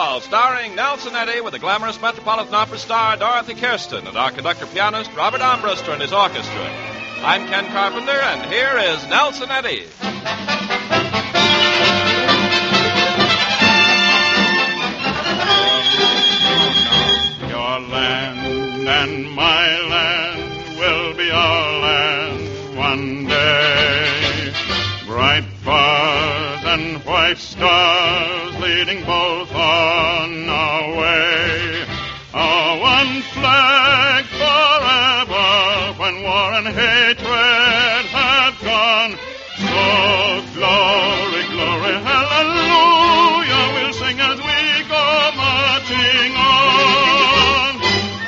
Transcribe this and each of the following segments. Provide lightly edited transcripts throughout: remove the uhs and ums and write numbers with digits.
Hall, starring Nelson Eddy with the glamorous Metropolitan Opera star Dorothy KIRSTEN and our conductor-pianist Robert Armbruster and his orchestra. I'm Ken Carpenter, and here is Nelson Eddy. Your land and my land will be our land one day. Bright bars and white stars leading both on our way. Our one flag forever when war and hatred have gone. So glory, glory, hallelujah, we'll sing as we go marching on.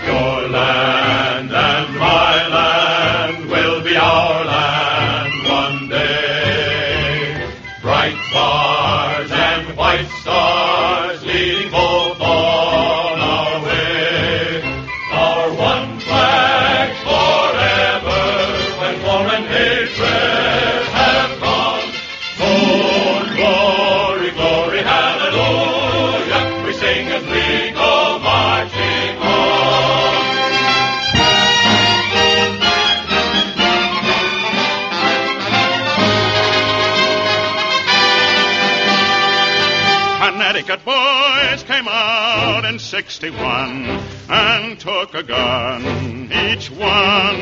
Your land and my land will be our land one day. Bright bars and white stars leading both on our way. Our one flag forever when war and hatred have gone. Oh, glory, glory, hallelujah, we sing as we go marching on. Connecticut boys came out in '61 and took a gun, each one.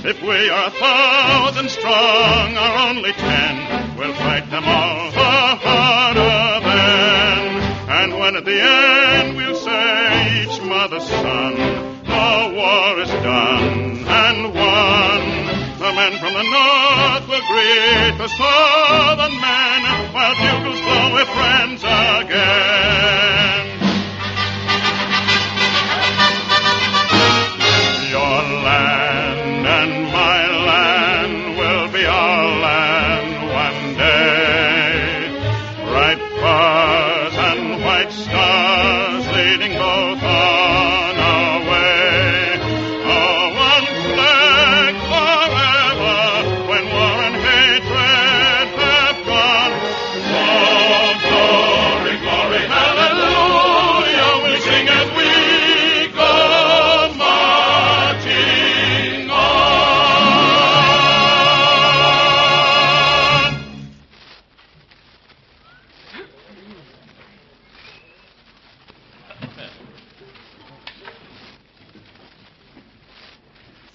If we are 1,000 strong or only 10, we'll fight them all harder then. And when at the end we'll say each mother's son, the war is done and won. The men from the north will greet the southern men while bugles blow, we're friends again. Your land and my land will be our land one day. Bright bars and white stars leading both on our way. Oh, one flag forever when war and hatred have gone. Oh, glory, glory, hallelujah, we'll sing as we go marching on.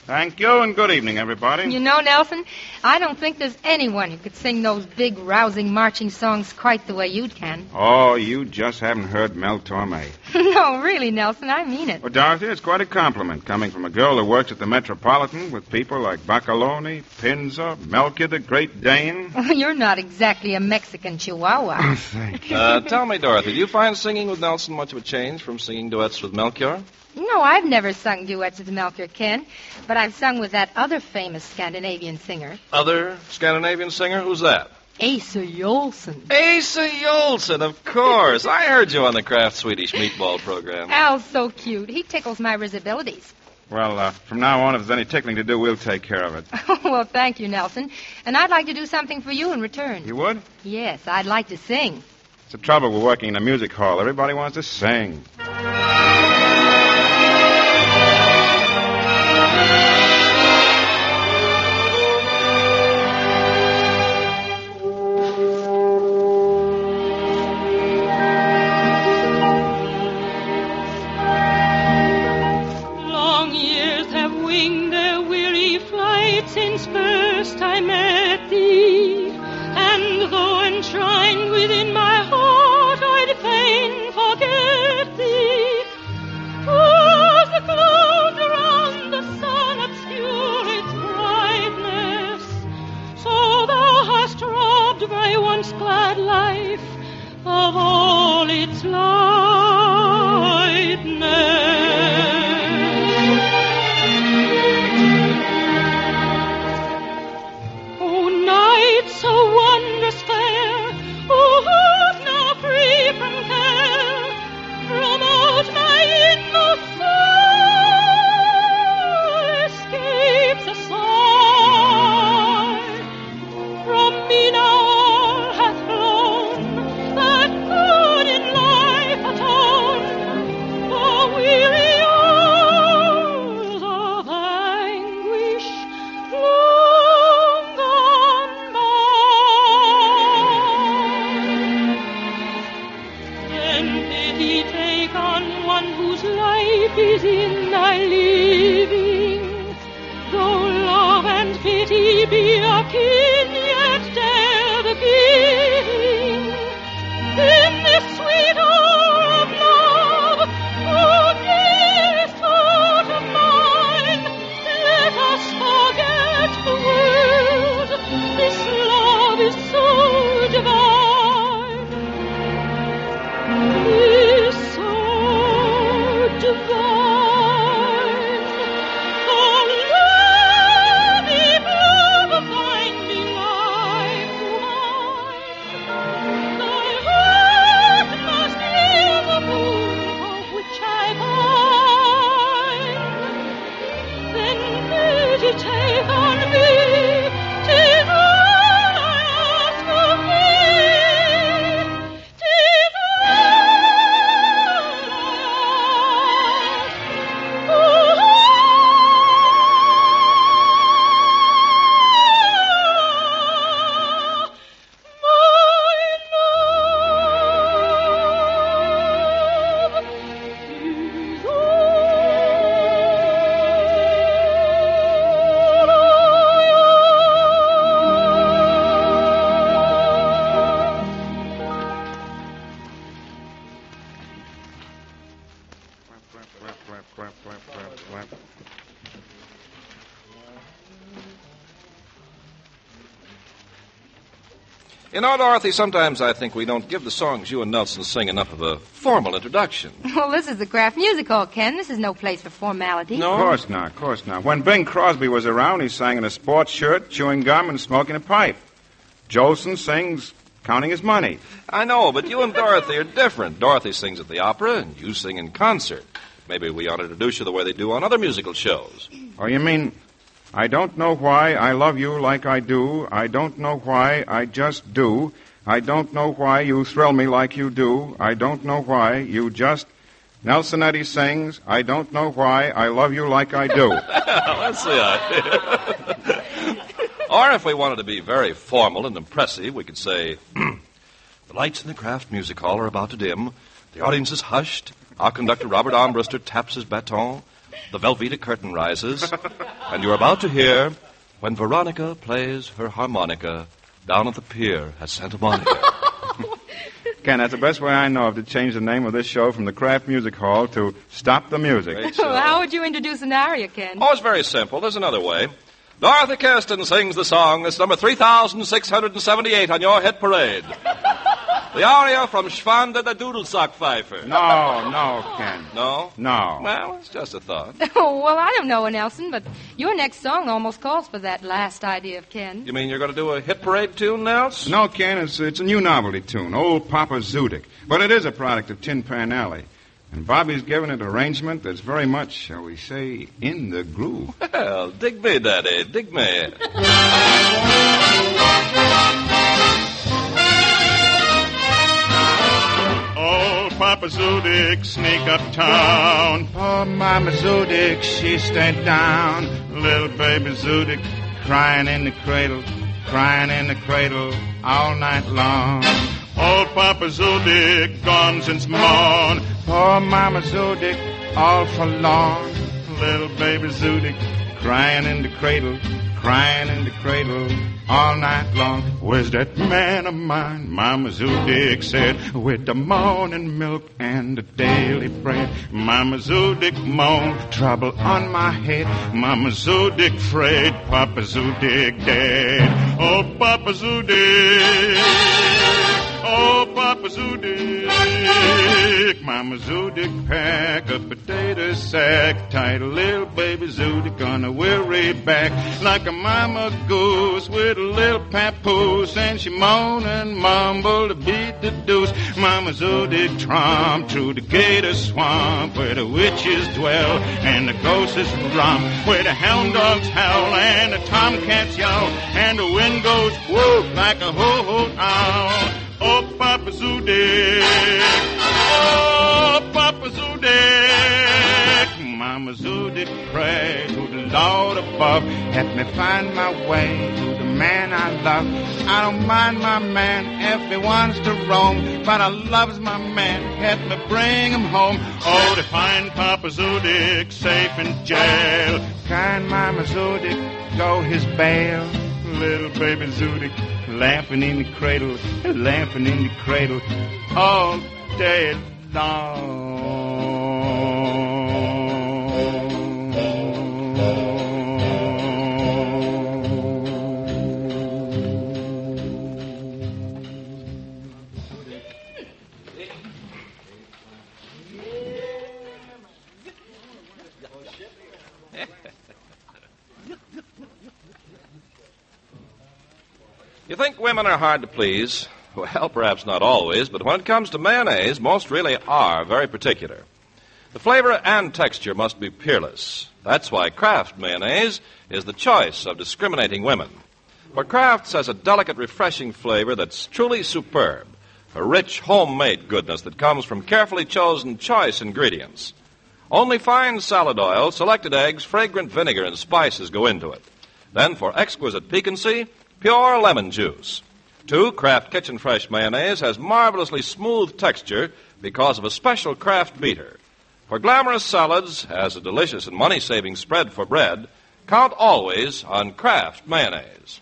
Thank you, and good evening, everybody. You know, Nelson, I don't think there's anyone who could sing those big, rousing marching songs quite the way you can. Oh, you just haven't heard Mel Torme. No, really, Nelson, I mean it. Well, Dorothy, it's quite a compliment coming from a girl who works at the Metropolitan with people like Bacalone, Pinza, Melky the Great Dane. You're not exactly a Mexican chihuahua. Thank you. Tell me, Dorothy, do you find singing with Nelson much of a change from singing duets with Melchior? No, I've never sung duets with Melchior, Ken, but I've sung with that other famous Scandinavian singer. Other Scandinavian singer? Who's that? Asa Jolson. Asa Jolson, of course. I heard you on the Kraft Swedish Meatball program. Al's so cute. He tickles my risibilities. Well, from now on, if there's any tickling to do, we'll take care of it. Well, thank you, Nelson. And I'd like to do something for you in return. You would? Yes, I'd like to sing. It's the trouble with working in a music hall. Everybody wants to sing. Since first I met thee, and though enshrined within my heart, I'd fain forget thee. 'Twas the clouds around the sun obscure its brightness, so thou hast robbed my once glad life of all its lightness. So wondrous fair, oh, who'd will take on me. 'Tis all I ask of thee. 'Tis all I ask. You know, Dorothy, sometimes I think we don't give the songs you and Nelson sing enough of a formal introduction. Well, this is the Kraft Music Hall, Ken. This is no place for formality. No? Of course not. When Bing Crosby was around, he sang in a sports shirt, chewing gum, and smoking a pipe. Jolson sings counting his money. I know, but you and Dorothy are different. Dorothy sings at the opera, and you sing in concert. Maybe we ought to introduce you the way they do on other musical shows. Oh, you mean, I don't know why I love you like I do. I don't know why I just do. I don't know why you thrill me like you do. I don't know why you just... Nelson Eddy sings, I don't know why I love you like I do. That's the idea. Or if we wanted to be very formal and impressive, we could say, the lights in the Kraft Music Hall are about to dim. The audience is hushed. Our conductor, Robert Armbruster, taps his baton. The Velveeta curtain rises. And you're about to hear When Veronica Plays Her Harmonica Down at the Pier at Santa Monica. Ken, that's the best way I know of to change the name of this show from the Kraft Music Hall to Stop the Music. Great show. Well, how would you introduce an aria, Ken? Oh, it's very simple. There's another way. Dorothy Kirsten sings the song. It's number 3,678 on your hit parade. The aria from Schwanda the Dudelsackpfeifer. No, Ken. No? No. Well, it's just a thought. Oh, well, I don't know, Nelson, but your next song almost calls for that last idea of Ken. You mean you're going to do a hit parade tune, Nels? No, Ken, it's a new novelty tune, Old Papa Zudik. But it is a product of Tin Pan Alley. And Bobby's given it an arrangement that's very much, shall we say, in the groove. Well, dig me, Daddy, dig me. Old Papa Zudik sneak uptown. Poor Mama Zudik, she stayed down. Little baby Zudik Crying in the cradle all night long. Old Papa Zudik gone since morn. Poor Mama Zudik, all forlorn. Little baby Zudik Crying in the cradle all night long. Where's that man of mine? Mama Zudik said, with the morning milk and the daily bread. Mama Zudik moaned, trouble on my head. Mama Zudik afraid, Papa Zudik dead. Oh, Papa Zudik, oh, Papa Zudik. Mama Zudik pack a potato sack, tied a little baby Zudik on a weary back, like a mama goose with a little papoose, and she moaned and mumbled to beat the deuce. Mama Zudik tromped through the gator swamp, where the witches dwell and the ghosts romp, where the hound dogs howl and the tomcats yowl, and the wind goes whoop like a ho-ho owl. Oh, Papa Zudik, oh, Papa Zudik. Mama Zudik prayed to the Lord above, help me find my way to the man I love. I don't mind my man if he wants to roam, but I loves my man, help me bring him home. Oh, to find Papa Zudik safe in jail. Kind Mama Zudik go his bail. Little baby Zudik laughing in the cradle all day long. You think women are hard to please? Well, perhaps not always, but when it comes to mayonnaise, most really are very particular. The flavor and texture must be peerless. That's why Kraft mayonnaise is the choice of discriminating women. For Kraft's has a delicate, refreshing flavor that's truly superb. A rich, homemade goodness that comes from carefully chosen choice ingredients. Only fine salad oil, selected eggs, fragrant vinegar, and spices go into it. Then, for exquisite piquancy, pure lemon juice. 2, Kraft Kitchen Fresh mayonnaise has marvelously smooth texture because of a special Kraft beater. For glamorous salads, as a delicious and money-saving spread for bread, count always on Kraft mayonnaise.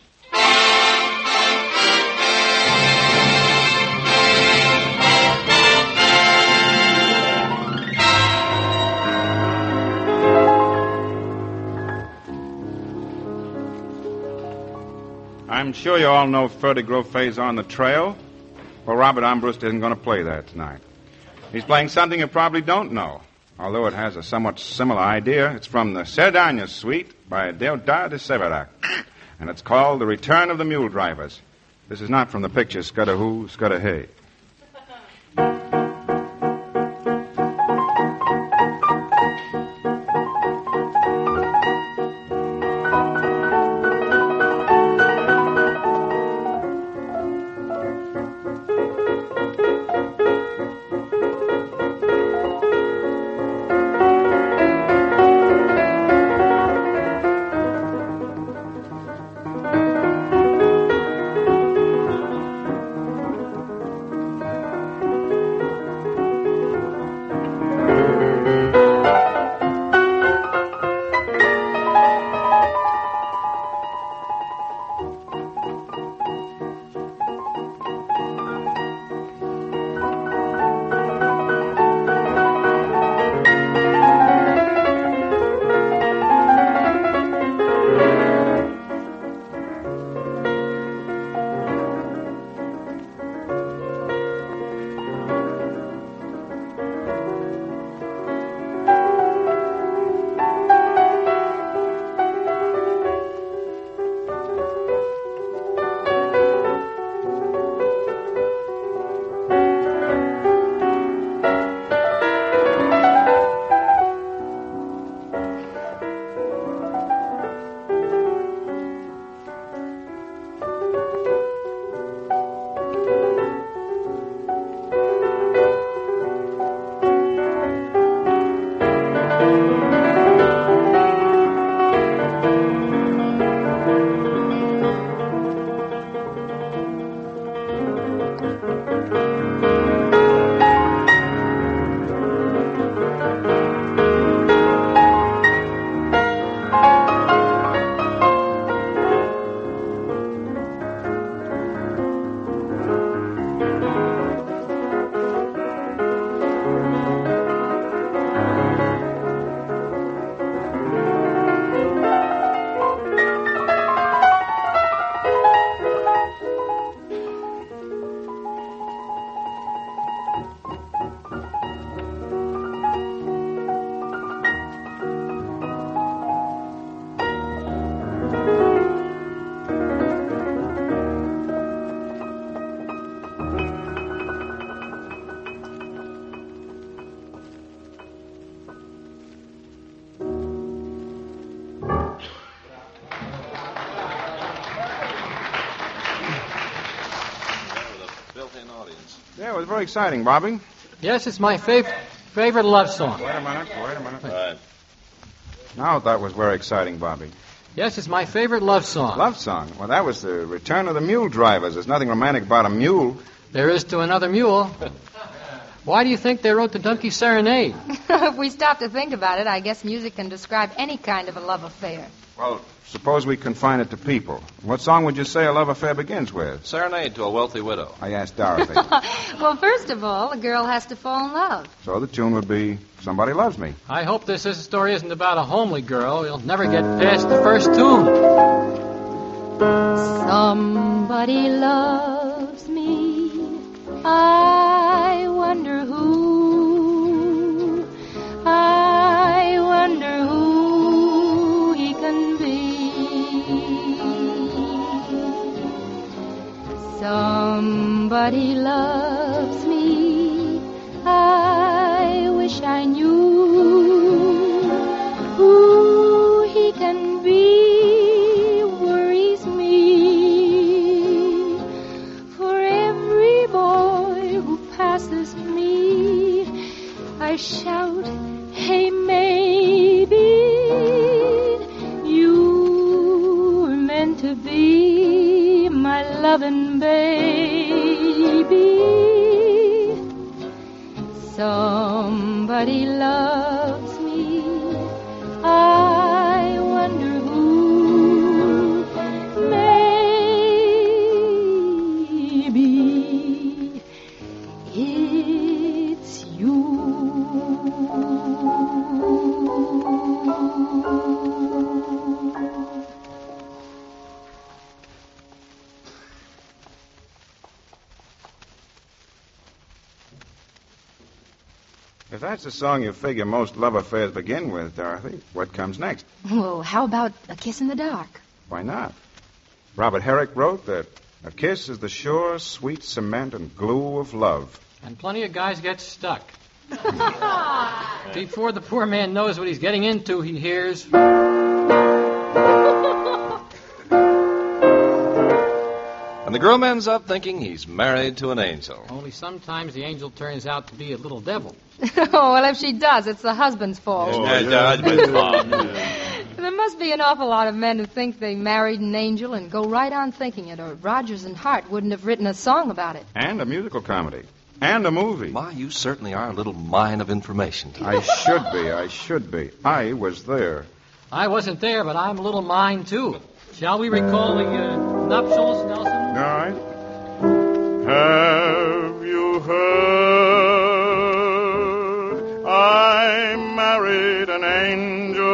I'm sure you all know Fertigro on the Trail. Well, Robert Armbruster isn't going to play that tonight. He's playing something you probably don't know, although it has a somewhat similar idea. It's from the Cerdagna Suite by Deodat de Severac, and it's called The Return of the Mule Drivers. This is not from the picture Scudda-Hoo, Scudda-Hey. Yeah, it was very exciting, Bobby. Yes, it's my favorite love song. Wait a minute. All right. Now that was very exciting, Bobby. Yes, it's my favorite love song. Love song? Well, that was the Return of the Mule Drivers. There's nothing romantic about a mule. There is to another mule. Why do you think they wrote the Donkey Serenade? If we stop to think about it, I guess music can describe any kind of a love affair. Well, suppose we confine it to people. What song would you say a love affair begins with? Serenade to a Wealthy Widow. I asked Dorothy. Well, first of all, a girl has to fall in love. So the tune would be Somebody Loves Me. I hope this story isn't about a homely girl. You'll never get past the first tune. Somebody loves me. I wonder who. I wonder who he can be. Somebody loves me. I wish I knew. to be my loving baby. Somebody loves me, I wonder who. Maybe it's you. If that's the song you figure most love affairs begin with, Dorothy, what comes next? Well, how about A Kiss in the Dark? Why not? Robert Herrick wrote that a kiss is the sure, sweet cement and glue of love. And plenty of guys get stuck. Before the poor man knows what he's getting into, he hears... And the groom ends up thinking he's married to an angel. Only sometimes the angel turns out to be a little devil. Oh, well, if she does, it's the husband's fault. There must be an awful lot of men who think they married an angel and go right on thinking it, or Rodgers and Hart wouldn't have written a song about it. And a musical comedy. And a movie. My, you certainly are a little mine of information. I should be. I was there. I wasn't there, but I'm a little mine, too. Shall we recall the nuptials, Nelson? All right. Have you heard? I married an angel.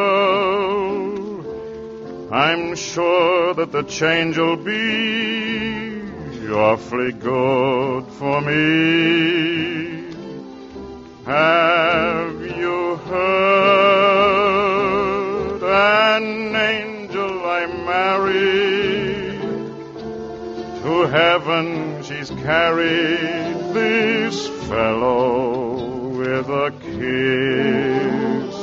I'm sure that the change'll be awfully good for me. Have you heard? An angel I married. To heaven she's carried this fellow with a kiss.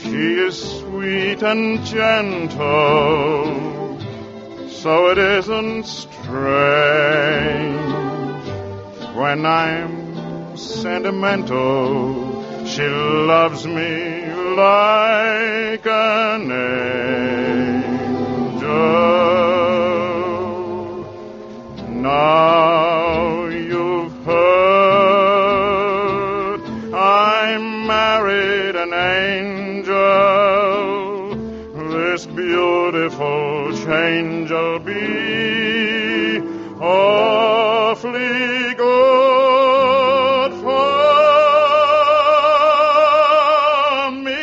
She is sweet and gentle, so it isn't strange when I'm sentimental. She loves me like an angel. Now you've heard I'm married an angel. This beautiful change'll be awfully good for me.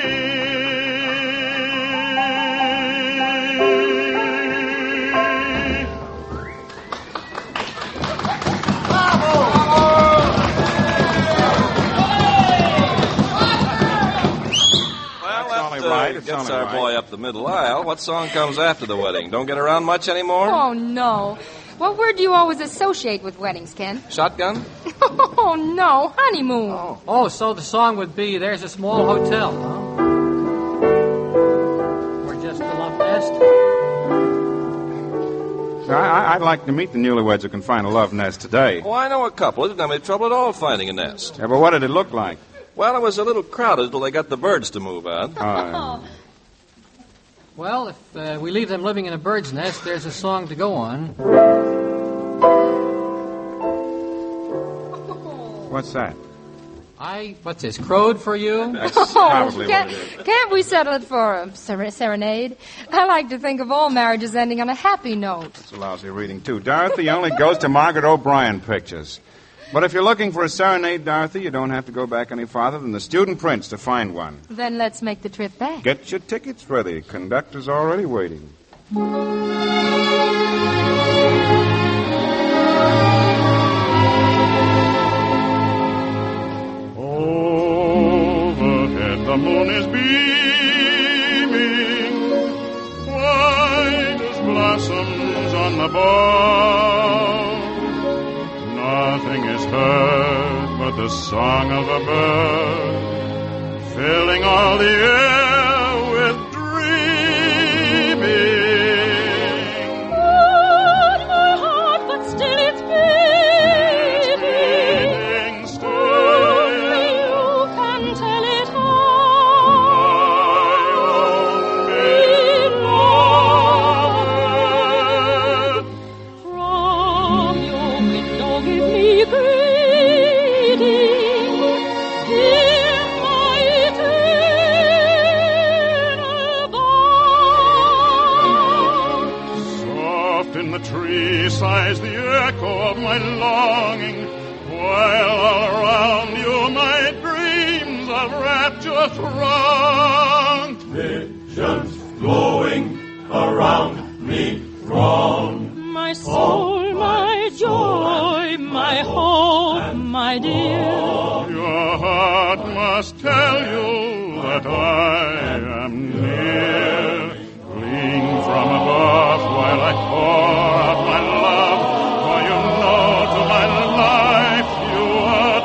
Gets our boy up the middle aisle. What song comes after the wedding? Don't get around much anymore? Oh, no. What word do you always associate with weddings, Ken? Shotgun? Oh, no. Honeymoon. Oh, so the song would be There's a Small Hotel, huh? Or just a love nest? I'd like to meet the newlyweds who can find a love nest today. Oh, I know a couple. They didn't have any trouble at all finding a nest. Yeah, but what did it look like? Well, it was a little crowded till they got the birds to move out. Well, if we leave them living in a bird's nest, there's a song to go on. What's that? What's this, crowed for you? That's probably what it is. Can't we settle it for a serenade? I like to think of all marriages ending on a happy note. It's a lousy reading, too. Dorothy only goes to Margaret O'Brien pictures. But if you're looking for a serenade, Dorothy, you don't have to go back any farther than the student prints to find one. Then let's make the trip back. Get your tickets ready. Conductor's already waiting. Overhead the moon is beaming, white as blossoms on the bough. Nothing is heard but the song of a bird, filling all the air with dreaming. Good, my heart, but still it's beating. Only you can tell it all. My only lover. tree sighs the echo of my longing, while all around you my dreams of rapture throng. Visions glowing around me throng. My soul, my joy, my hope, my dear. Your heart must tell you that I am near. Gleam from above while I pour out my love, for you know to my life you are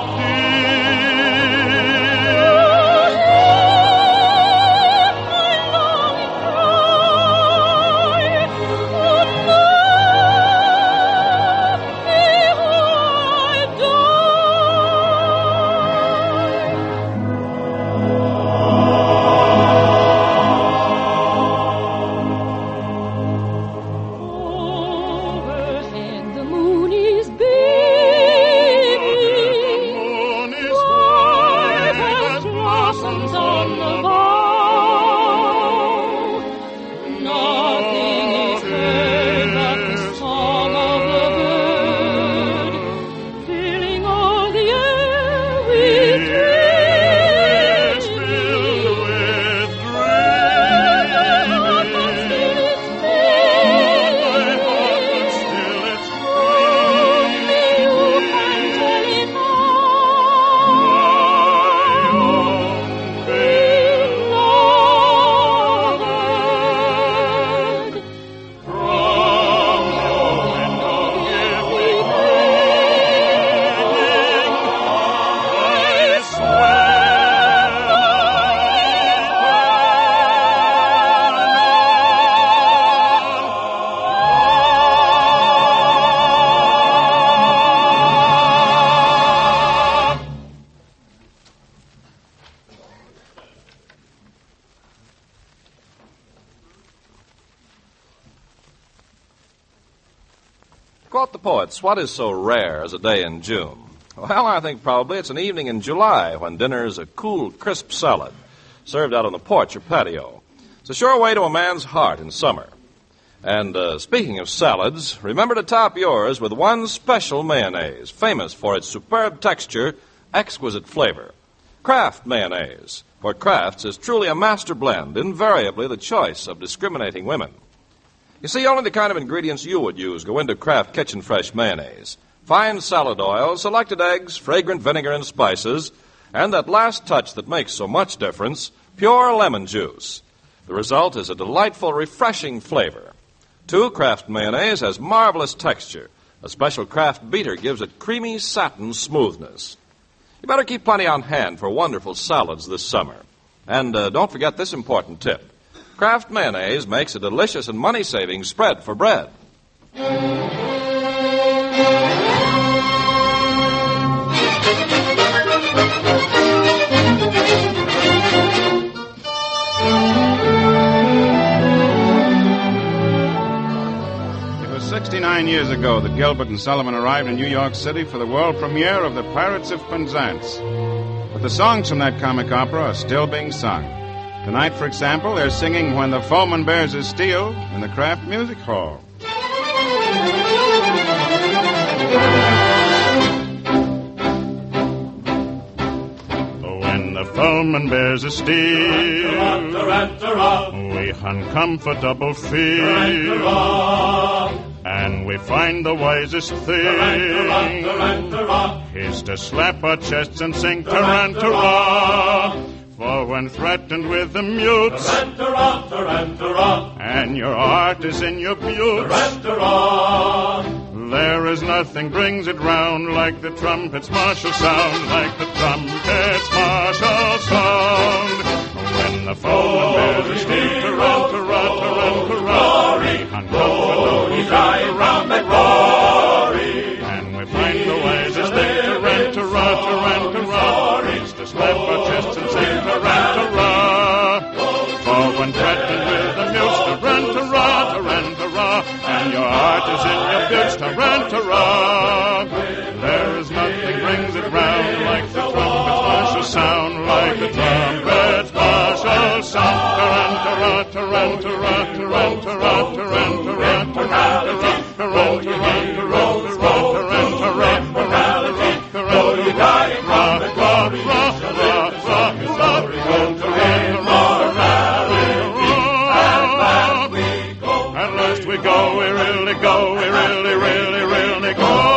Quote the poets, what is so rare as a day in June? Well, I think probably it's an evening in July when dinner is a cool, crisp salad served out on the porch or patio. It's a sure way to a man's heart in summer. And speaking of salads, remember to top yours with one special mayonnaise, famous for its superb texture, exquisite flavor. Kraft mayonnaise. For Kraft's is truly a master blend, invariably the choice of discriminating women. You see, only the kind of ingredients you would use go into Kraft Kitchen Fresh mayonnaise. Fine salad oil, selected eggs, fragrant vinegar and spices, and that last touch that makes so much difference, pure lemon juice. The result is a delightful, refreshing flavor. Too, Kraft mayonnaise has marvelous texture. A special Kraft beater gives it creamy satin smoothness. You better keep plenty on hand for wonderful salads this summer. And don't forget this important tip. Kraft mayonnaise makes a delicious and money-saving spread for bread. It was 69 years ago that Gilbert and Sullivan arrived in New York City for the world premiere of The Pirates of Penzance. But the songs from that comic opera are still being sung. Tonight, for example, they're singing When the Foeman Bears His Steel in the Kraft Music Hall. When the foeman bears his steel, we uncomfortable feel, and we find the wisest thing is to slap our chests and sing Tarantara. For when threatened with the mutes, and your art is in your boots, there is nothing brings it round like the trumpet's martial sound, like the trumpet's martial sound. When the foeman bears his steel, Tarantara, uncomfortable round the glory, and we find the wisest thing, Tarantara, is to slap our chests and sing Tarantara. For when threatened with the mutes, Tarantara, and your heart is in your boots, Tarantara, there is nothing brings it round like the trumpet's martial sound, like the trumpet's martial sound. Tarantara, Tarantara, Tarantara, Tarantara, Tarantara. Roll your heroes, roll to immorality. Roll your dying from the glory, shall live to song your story. Roll to immorality. At last we go, we really go, we really, really, really go.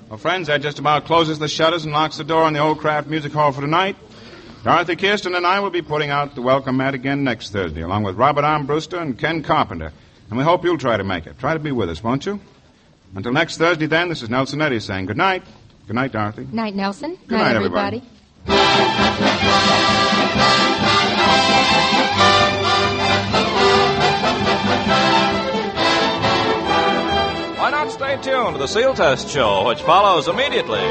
Well, friends, that just about closes the shutters and locks the door on the old Kraft Music Hall for tonight. Dorothy, Kirsten, and I will be putting out the welcome mat again next Thursday, along with Robert Armbruster and Ken Carpenter. And we hope you'll try to make it. Try to be with us, won't you? Until next Thursday, then, this is Nelson Eddy saying good night. Good night, Dorothy. Night, Nelson. Good night, everybody. Why not stay tuned to the Seal Test Show, which follows immediately?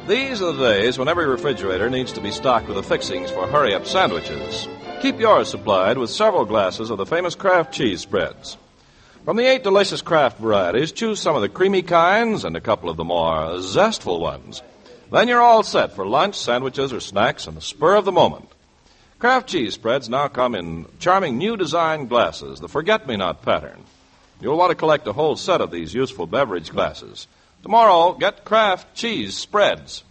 These are the days when every refrigerator needs to be stocked with the fixings for hurry-up sandwiches. Keep yours supplied with several glasses of the famous Kraft cheese spreads. From the 8 delicious Kraft varieties, choose some of the creamy kinds and a couple of the more zestful ones. Then you're all set for lunch, sandwiches, or snacks on the spur of the moment. Kraft cheese spreads now come in charming new design glasses, the forget-me-not pattern. You'll want to collect a whole set of these useful beverage glasses. Tomorrow, get Kraft cheese spreads.